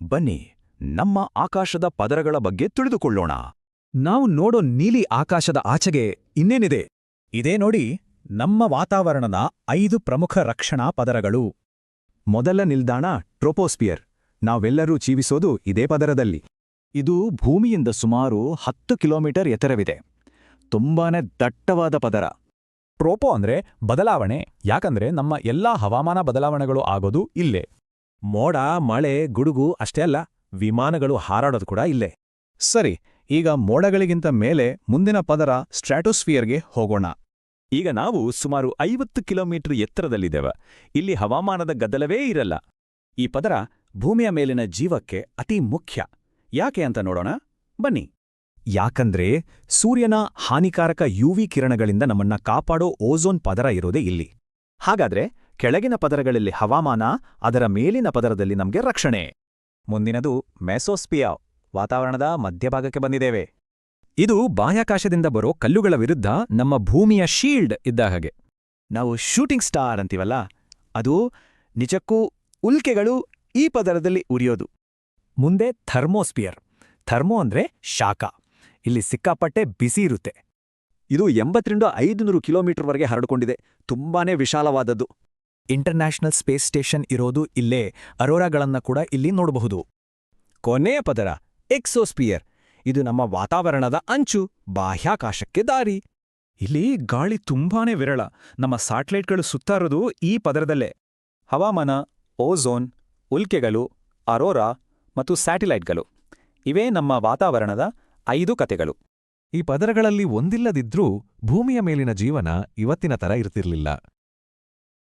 ಬನ್ನಿ ನಮ್ಮ ಆಕಾಶದ ಪದರಗಳ ಬಗ್ಗೆ ತಿಳಿದುಕೊಳ್ಳೋಣ. ನಾವು ನೋಡೋ ನೀಲಿ ಆಕಾಶದ ಆಚೆಗೆ ಇನ್ನೇನಿದೆ? ಇದೇ ನೋಡಿ ನಮ್ಮ ವಾತಾವರಣದ 5 ಪ್ರಮುಖ ರಕ್ಷಣಾ ಪದರಗಳು. ಮೊದಲ ನಿಲ್ದಾಣ ಟ್ರೋಪೋಸ್ಪಿಯರ್. ನಾವೆಲ್ಲರೂ ಜೀವಿಸೋದು ಇದೇ ಪದರದಲ್ಲಿ. ಇದು ಭೂಮಿಯಿಂದ ಸುಮಾರು 10 ಕಿಲೋಮೀಟರ್ ಎತ್ತರವಿದೆ. ತುಂಬಾನೇ ದಟ್ಟವಾದ ಪದರ. ಟ್ರೋಪೋ ಅಂದ್ರೆ ಬದಲಾವಣೆ, ಯಾಕಂದ್ರೆ ನಮ್ಮ ಎಲ್ಲಾ ಹವಾಮಾನ ಬದಲಾವಣೆಗಳು ಆಗೋದು ಇಲ್ಲೇ. ಮೋಡ, ಮಳೆ, ಗುಡುಗು ಅಷ್ಟೇ ಅಲ್ಲ, ವಿಮಾನಗಳು ಹಾರಾಡೋದು ಕೂಡ ಇಲ್ಲೇ. ಸರಿ, ಈಗ ಮೋಡಗಳಿಗಿಂತ ಮೇಲೆ ಮುಂದಿನ ಪದರ ಸ್ಟ್ರಾಟೋಸ್ಫಿಯರ್ಗೆ ಹೋಗೋಣ. ಈಗ ನಾವು ಸುಮಾರು 50 ಕಿಲೋಮೀಟರ್ ಎತ್ತರದಲ್ಲಿದ್ದೇವೆ. ಇಲ್ಲಿ ಹವಾಮಾನದ ಗದ್ದಲವೇ ಇರಲ್ಲ. ಈ ಪದರ ಭೂಮಿಯ ಮೇಲಿನ ಜೀವಕ್ಕೆ ಅತಿ ಮುಖ್ಯ. ಯಾಕೆ ಅಂತ ನೋಡೋಣ ಬನ್ನಿ. ಯಾಕಂದ್ರೆ ಸೂರ್ಯನ ಹಾನಿಕಾರಕ ಯುವಿ ಕಿರಣಗಳಿಂದ ನಮ್ಮನ್ನ ಕಾಪಾಡೋ ಓಝೋನ್ ಪದರ ಇರೋದೇ ಇಲ್ಲಿ. ಹಾಗಾದ್ರೆ ಕೆಳಗಿನ ಪದರಗಳಲ್ಲಿ ಹವಾಮಾನ, ಅದರ ಮೇಲಿನ ಪದರದಲ್ಲಿ ನಮ್ಗೆ ರಕ್ಷಣೆ. ಮುಂದಿನದು ಮೆಸೋಸ್ಪಿಯರ್. ವಾತಾವರಣದ ಮಧ್ಯಭಾಗಕ್ಕೆ ಬಂದಿದ್ದೇವೆ. ಇದು ಬಾಹ್ಯಾಕಾಶದಿಂದ ಬರೋ ಕಲ್ಲುಗಳ ವಿರುದ್ಧ ನಮ್ಮ ಭೂಮಿಯ ಶೀಲ್ಡ್ ಇದ್ದ ಹಾಗೆ. ನಾವು ಶೂಟಿಂಗ್ ಸ್ಟಾರ್ ಅಂತೀವಲ್ಲ, ಅದು ನಿಜಕ್ಕೂ ಉಲ್ಕೆಗಳು ಈ ಪದರದಲ್ಲಿ ಉರಿಯೋದು. ಮುಂದೆ ಥರ್ಮೋಸ್ಪಿಯರ್. ಥರ್ಮೋ ಅಂದ್ರೆ ಶಾಖ. ಇಲ್ಲಿ ಸಿಕ್ಕಾಪಟ್ಟೆ ಬಿಸಿ ಇರುತ್ತೆ. ಇದು 80-500 ಕಿಲೋಮೀಟರ್ವರೆಗೆ ಹರಡಿಕೊಂಡಿದೆ. ತುಂಬಾನೇ ವಿಶಾಲವಾದದ್ದು. ಇಂಟರ್ನ್ಯಾಷನಲ್ ಸ್ಪೇಸ್ ಸ್ಟೇಷನ್ ಇರೋದು ಇಲ್ಲೇ. ಅರೋರಾಗಳನ್ನ ಕೂಡ ಇಲ್ಲಿ ನೋಡಬಹುದು. ಕೊನೆಯ ಪದರ ಎಕ್ಸೋಸ್ಪಿಯರ್. ಇದು ನಮ್ಮ ವಾತಾವರಣದ ಅಂಚು, ಬಾಹ್ಯಾಕಾಶಕ್ಕೆ ದಾರಿ. ಇಲ್ಲಿ ಗಾಳಿ ತುಂಬಾನೇ ವಿರಳ. ನಮ್ಮ ಸ್ಯಾಟಲೈಟ್ಗಳು ಸುತ್ತಾರೋದು ಈ ಪದರದಲ್ಲೇ. ಹವಾಮಾನ, ಓಝೋನ್, ಉಲ್ಕೆಗಳು, ಅರೋರಾ ಮತ್ತು ಸ್ಯಾಟಿಲೈಟ್ಗಳು ಇವೇ ನಮ್ಮ ವಾತಾವರಣದ 5 ಕತೆಗಳು. ಈ ಪದರಗಳಲ್ಲಿ ಒಂದಿಲ್ಲದಿದ್ರೂ ಭೂಮಿಯ ಮೇಲಿನ ಜೀವನ ಇವತ್ತಿನ ತರ ಇರ್ತಿರ್ಲಿಲ್ಲ.